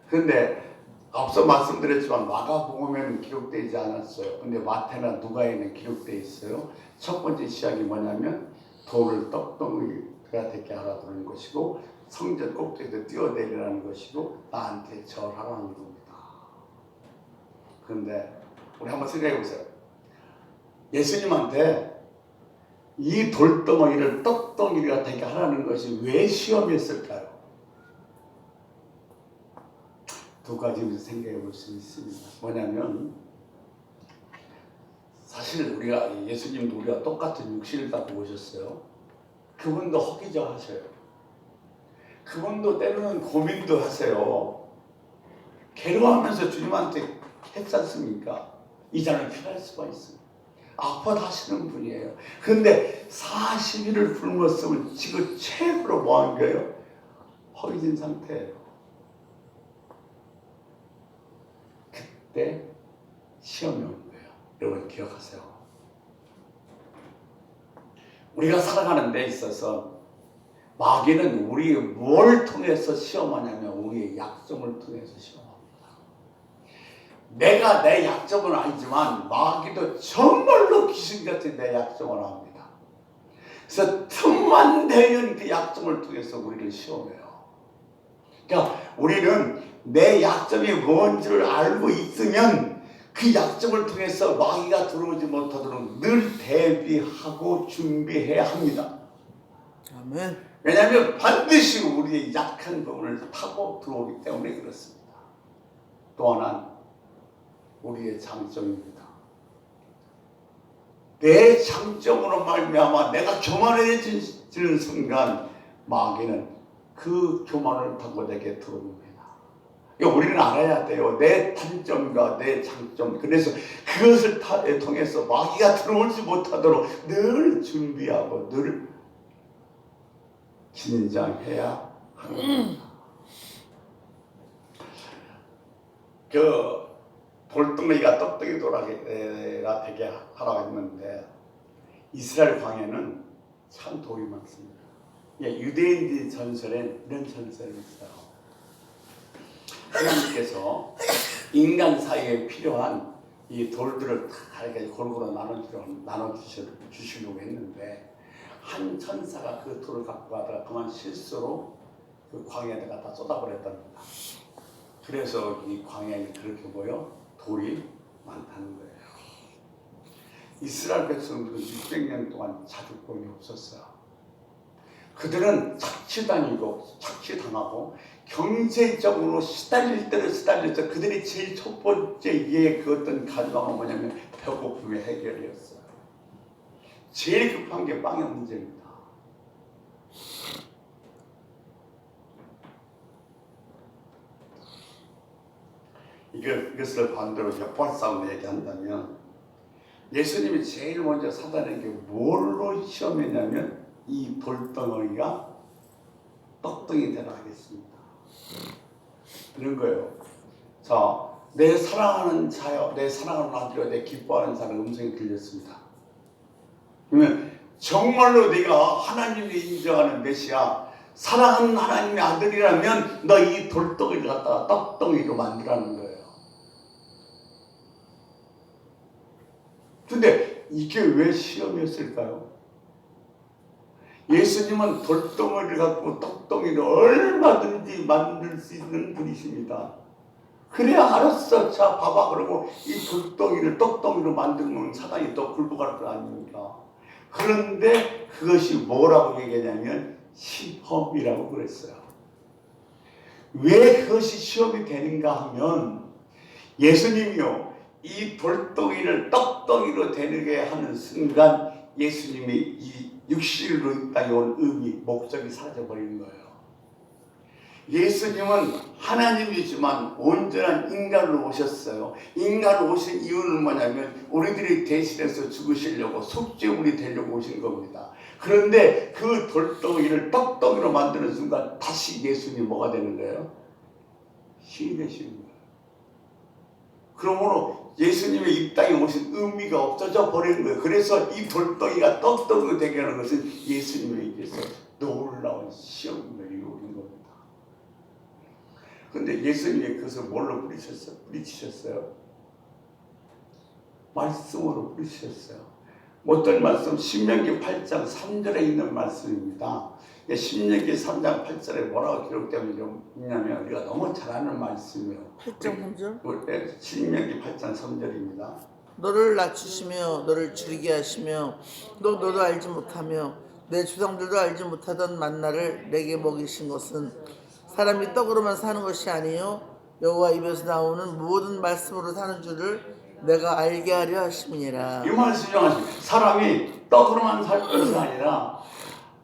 그런데 앞서 말씀드렸지만 마가복음에는 기록되지 않았어요. 근데 마태나 누가에는 기록되어 있어요. 첫 번째 시작이 뭐냐면 돌을 떡덩이가 되게 알아두는 것이고 성전 꼭대기에서 뛰어내리라는 것이고 나한테 절하라는 겁니다. 그런데 우리 한번 생각해 보세요. 예수님한테 이 돌덩어리를 떡덩이가 되게 하라는 것이 왜 시험이었을까요? 두 가지를 생각해 볼 수 있습니다. 뭐냐면 사실 우리가 예수님도 우리가 똑같은 육신을 갖고 오셨어요. 그분도 허기져하셔요. 그분도 때로는 고민도 하세요. 괴로워하면서 주님한테 했지 않습니까? 이 잔을 피할 수가 있습니다. 아파하시는 분이에요. 그런데 40일을 굶었으면 지금 최고로 뭐한 거예요? 허기진 상태예요. 그때 시험이 오는 거예요. 여러분 기억하세요. 우리가 살아가는 데 있어서 마귀는 우리 뭘 통해서 시험하냐면 우리의 약점을 통해서 시험합니다. 내가 내 약점은 아니지만 마귀도 정말로 귀신같이 내 약점을 압니다. 그래서 틈만 되면 그 약점을 통해서 우리를 시험해요. 그러니까 우리는 내 약점이 뭔지를 알고 있으면 그 약점을 통해서 마귀가 들어오지 못하도록 늘 대비하고 준비해야 합니다. 아멘. 왜냐하면 반드시 우리의 약한 부분을 타고 들어오기 때문에 그렇습니다. 또 하나는 우리의 장점입니다. 내 장점으로 말미암아 내가 교만해지는 순간 마귀는 그 교만을 타고 내게 들어옵니다. 그러니까 우리는 알아야 돼요. 내 단점과 내 장점. 그래서 그것을 통해서 마귀가 들어오지 못하도록 늘 준비하고 늘 긴장해야 합니다. 그 돌덩이가 떡떡이 돌아가 되게 하라고 했는데 이스라엘 광야는 참 돌이 많습니다. 유대인들 전설엔 이런 전설이 있어요. 하나님께서 인간 사이에 필요한 이 돌들을 다 이렇게 골고루 나눠주시려고 했는데 한 천사가 그 돌을 갖고 가다가 그만 실수로 그 광야에다가 다 쏟아버렸답니다. 그래서 이 광야에 그렇게 보여 돌이 많다는 거예요. 이스라엘 백성들은 600년 동안 자주권이 없었어요. 그들은 착취당하고 경제적으로 시달릴 때를 시달렸죠. 그들이 제일 첫 번째 이해 그 어떤 가져가면 뭐냐면 배고픔의 해결이었어요. 제일 급한 게 빵의 문제입니다. 이것을 반대로 역발싸움을 얘기한다면 예수님이 제일 먼저 사단에게 뭘로 시험했냐면 이 돌덩어리가 떡덩이 되라 하겠습니다. 이런 거예요. 자, 내 사랑하는 자여, 내 사랑하는 아들여, 내 기뻐하는 자의 음성이 들렸습니다. 그러면 정말로 네가 하나님이 인정하는 메시아, 사랑하는 하나님의 아들이라면 너 이 돌덩이를 갖다가 떡덩이로 만들라는 거예요. 근데 이게 왜 시험이었을까요? 예수님은 돌덩이를 갖고 떡덩이를 얼마든지 만들 수 있는 분이십니다. 그래야 알았어. 자, 봐봐. 그러고 이 돌덩이를 떡덩이로 만들면 사단이 또 굴복할 거 아닙니까? 그런데 그것이 뭐라고 얘기하냐면 시험이라고 그랬어요. 왜 그것이 시험이 되는가 하면 예수님이요, 이 돌덩이를 떡덩이로 되게 하는 순간 예수님이 이 육신으로 이 땅에 온 의미, 목적이 사라져버리는 거예요. 예수님은 하나님이지만 온전한 인간으로 오셨어요. 인간으로 오신 이유는 뭐냐면 우리들이 대신해서 죽으시려고 속죄물이 되려고 오신 겁니다. 그런데 그 돌덩이를 떡덩이로 만드는 순간 다시 예수님이 뭐가 되는 거예요? 신이 되시는 거예요. 그러므로 예수님의 이 땅에 오신 의미가 없어져 버리는 거예요. 그래서 이 돌덩이가 떡덩이로 되게 하는 것은 예수님에게서 놀라운 시험을 이루는 겁니다. 그런데 예수님이 그것을 뭘로 뿌리치셨어요? 말씀으로 뿌리치셨어요. 어떤 말씀? 신명기 8장 3절에 있는 말씀입니다. 신명기 3장 8절에 뭐라고 기록되어 있냐면 우리가 너무 잘 아는 말씀이에요. 8장 3절? 신명기 8장 3절입니다. 너를 낮추시며 너를 줄이게 하시며 너도 알지 못하며 내 조상들도 알지 못하던 만나를 내게 먹이신 것은 사람이 떡으로만 사는 것이 아니요 여호와 입에서 나오는 모든 말씀으로 사는 줄을 내가 알게 하려 하심이니라. 이 말씀 정하십니다. 사람이 떡으로만 살 것이 아니라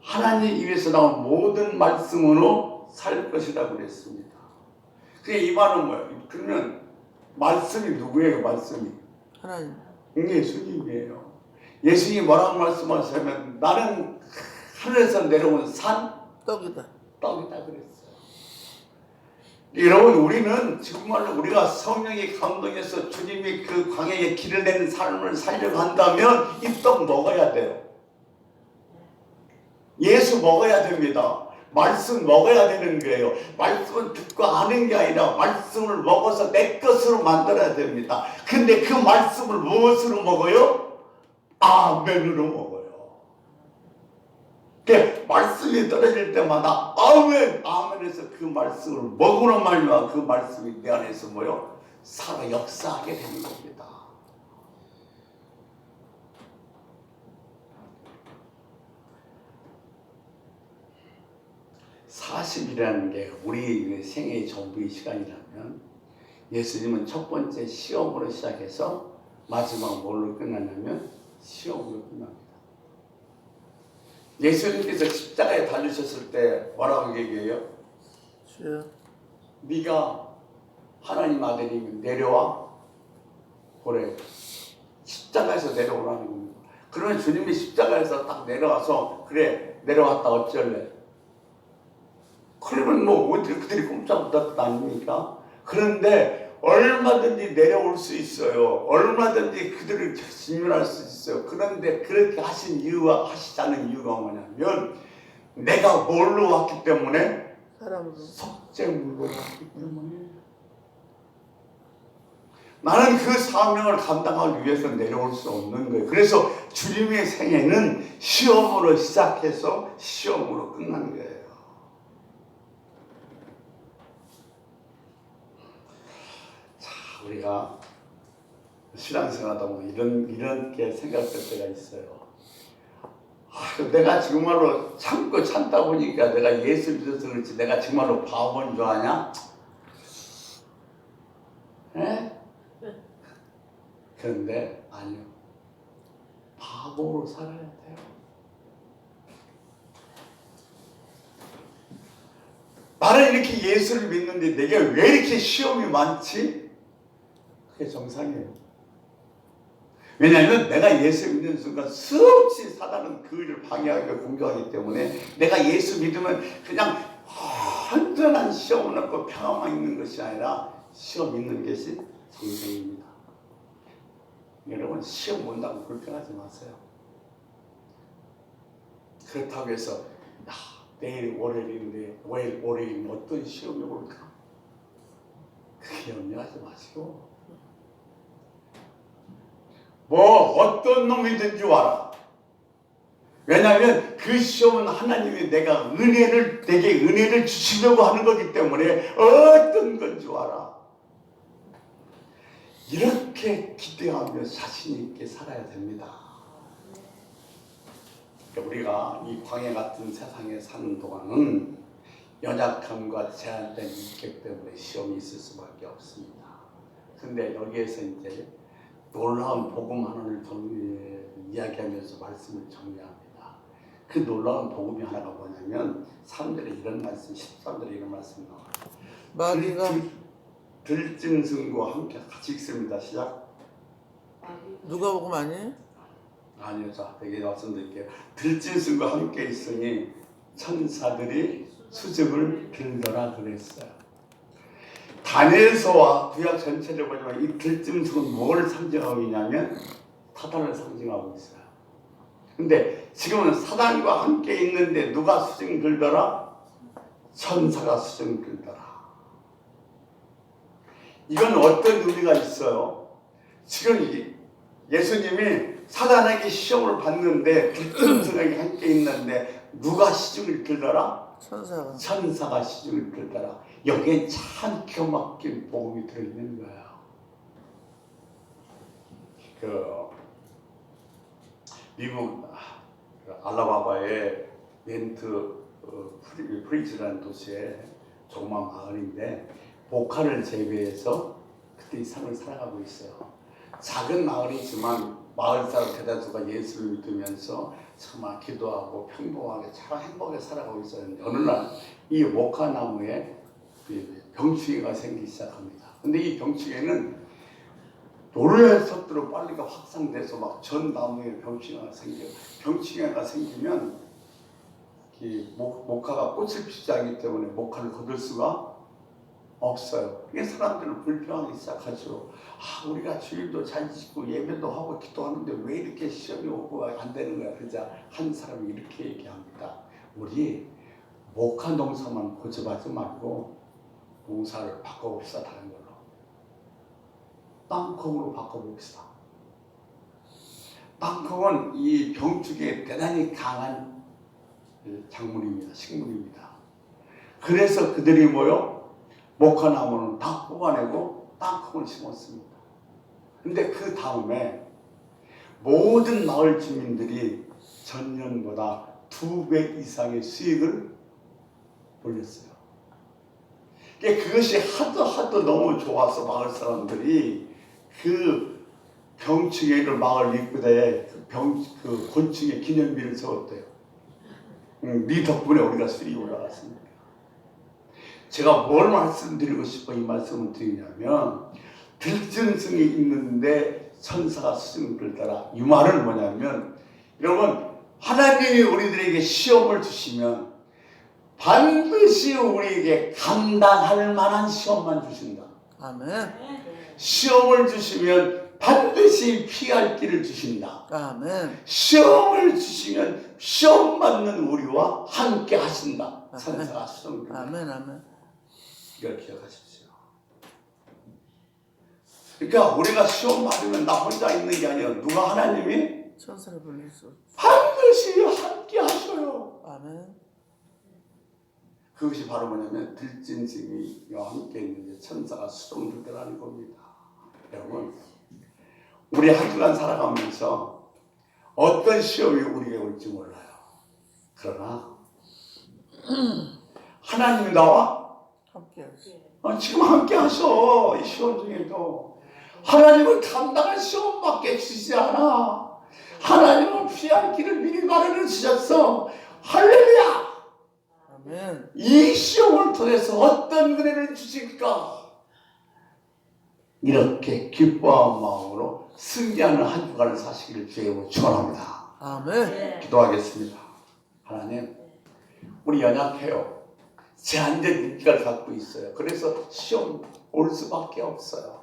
하나님 입에서 나온 모든 말씀으로 살 것이라고 그랬습니다. 그게 이 말은 뭐예요? 그러면 말씀이 누구예요? 말씀이 하나님. 예수님이에요. 예수님이 뭐라고 말씀하시냐면 나는 하늘에서 내려온 산 떡이다 그랬어요. 여러분, 우리는 정말로 우리가 성령의 감동에서 주님이 그 광야에 길을 내는 삶을 살려고 한다면 이 떡 먹어야 돼요. 예수 먹어야 됩니다. 말씀 먹어야 되는 거예요. 말씀은 듣고 아는 게 아니라 말씀을 먹어서 내 것으로 만들어야 됩니다. 근데 그 말씀을 무엇으로 먹어요? 아멘으로 먹어요. 그 말씀이 떨어질 때마다 아멘 아멘해서 그 말씀을 먹으로 말미암아 그 말씀이 내 안에서 뭐요? 살아 역사하게 되는 겁니다. (40이라는) 게 우리 생애의 전부의 시간이라면 예수님은 첫 번째 시험으로 시작해서 마지막 뭘로 끝났냐면 시험으로 끝납니다. 예수님께서 십자가에 달리셨을 때 뭐라고 얘기해요? 주여 네가 하나님 아들이면 내려와 보래. 십자가에서 내려오라는 겁니다. 그러면 주님이 십자가에서 딱 내려와서 그래 내려왔다 어쩔래? 그러면 뭐 그들이 꼼짝 못할 것 아닙니까? 그런데 얼마든지 내려올 수 있어요. 얼마든지 그들을 진멸할 수 있어요. 그런데 그렇게 하신 이유와 하시지 않은 이유가 뭐냐면 내가 뭘로 왔기 때문에 사람으로 속죄물로 왔기 때문에 나는 그 사명을 감당하기 위해서 내려올 수 없는 거예요. 그래서 주님의 생애는 시험으로 시작해서 시험으로 끝난 거예요. 우리가 신앙생활하다 보면 이렇게 생각할 때가 있어요. 내가 정말로 참고 참다 보니까 내가 예수 믿어서 그렇지 내가 정말로 바보인 줄 아냐? 에? 그런데 아니요. 바보로 살아야 돼요. 나는 이렇게 예수를 믿는데 내게 왜 이렇게 시험이 많지? 그게 정상이에요. 왜냐하면 내가 예수 믿는 순간 수없이 사단은 그 일을 방해하고 공격하기 때문에 내가 예수 믿으면 그냥 완전한 시험을 얻고 평안만 있는 것이 아니라 시험 있는 것이 정상입니다. 여러분 시험 온다고 불평하지 마세요. 그렇다고 해서 내일 월요일인데 월요일은 어떤 시험이 올까? 그게 염려하지 마시고 뭐 어떤 놈이든지 와라. 왜냐하면 그 시험은 하나님이 내게 은혜를 주시려고 하는 거기 때문에 어떤 건지 와라. 이렇게 기대하며 자신 있게 살아야 됩니다. 우리가 이 광야 같은 세상에 사는 동안은 연약함과 제한된 인격 때문에 시험이 있을 수밖에 없습니다. 근데 여기에서 이제 놀라운 복음 하나를 이야기하면서 말씀을 정리합니다. 그 놀라운 복음이 하나가 뭐냐면 3절에 이런 말씀, 13절에 이런 말씀이 나와요. 마귀가 들짐승과 함께 같이 읽습니다. 시작. 누가 복음 아니에요? 아니요. 자, 여기 말씀드릴게요. 들짐승과 함께 있으니 천사들이 수줍을 들더라 그랬어요. 다니엘서와 구약 전체를 보면 이 들짐승은 뭘 상징하고 있냐면 사단을 상징하고 있어요. 근데 지금은 사단과 함께 있는데 누가 수증 들더라? 천사가 수증 들더라. 이건 어떤 의미가 있어요? 지금 예수님이 사단에게 시험을 받는데 들짐승에게 함께 있는데 누가 시중을 들더라? 천사가 시중을 들더라. 여기에 참 기가 막힌 복음이 들어있는 거예요. 미국 알라바마의 멘트 프리즈라는 도시에 조그만 마을인데 복화를 제외해서 그때 이 삶을 살아가고 있어요. 작은 마을이지만 마을 사람 대다수가 예수를 믿으면서 정말 기도하고 평범하게 참 행복하게 살아가고 있었는데 어느 날 이 목화나무에 병충해가 생기기 시작합니다. 근데 이 병충해는 놀랄 빨리가 확산돼서 막 전 나무에 병충해가 생겨요. 병충해가 생기면 이 목화가 꽃을 피지 않기 때문에 목화를 거둘 수가 없어요. 그게 사람들은 불평하기 시작하죠. 우리가 주일도 잘 지키고 예배도 하고 기도하는데 왜 이렇게 시험이 오고 안 되는 거야. 그러자 한 사람이 이렇게 얘기합니다. 우리 목화 농사만 고집하지 말고 농사를 바꿔봅시다. 다른 걸로. 땅콩으로 바꿔봅시다. 땅콩은 이 병충해에 대단히 강한 작물입니다. 식물입니다. 그래서 그들이 뭐요? 목화나무는 다 뽑아내고 땅콩을 심었습니다. 근데 그 다음에 모든 마을 주민들이 전년보다 2배 이상의 수익을 올렸어요. 그것이 하도 너무 좋아서 마을 사람들이 그 병충해를 마을 입구대에 그 곤충의 기념비를 세웠대요. 네 덕분에 우리가 수익이 올라갔습니다. 제가 뭘 말씀드리고 싶어 이 말씀을 드리냐면 들짐승이 있는데 천사가 수증기를 따라 이 말은 뭐냐면 여러분 하나님이 우리들에게 시험을 주시면 반드시 우리에게 감당할 만한 시험만 주신다. 아멘. 시험을 주시면 반드시 피할 길을 주신다. 아멘. 시험을 주시면 시험 받는 우리와 함께 하신다. 아멘. 천사가 수증기를. 아멘. 아멘. 이걸 기억하십시오. 그러니까 우리가 시험 받으면 나 혼자 있는 게 아니라 누가 하나님이 천사를 불릴 수. 반드시 함께 하셔요. 아멘. 그것이 바로 뭐냐면 들짐승이와 함께 있는데 천사가 수종들더라는 겁니다. 여러분 우리 한 주간 살아가면서 어떤 시험이 우리에게 올지 몰라요. 그러나 하나님이 나와 함께 하시. 지금 함께 하셔. 이 시험 중에도 하나님은 감당할 시험밖에 주시지 않아. 하나님은 피할 길을 미리 마련해 주셨어. 할렐루야. 아멘. 이 시험을 통해서 어떤 은혜를 주실까? 이렇게 기뻐한 마음으로 승리하는 한 주간을 사시기를 주님으로 축원합니다. 아멘. 기도하겠습니다. 하나님, 우리 연약해요. 제한된 인기를 갖고 있어요. 그래서 시험 올 수밖에 없어요.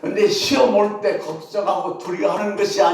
근데 시험 올 때 걱정하고 두려워하는 것이 아니에요.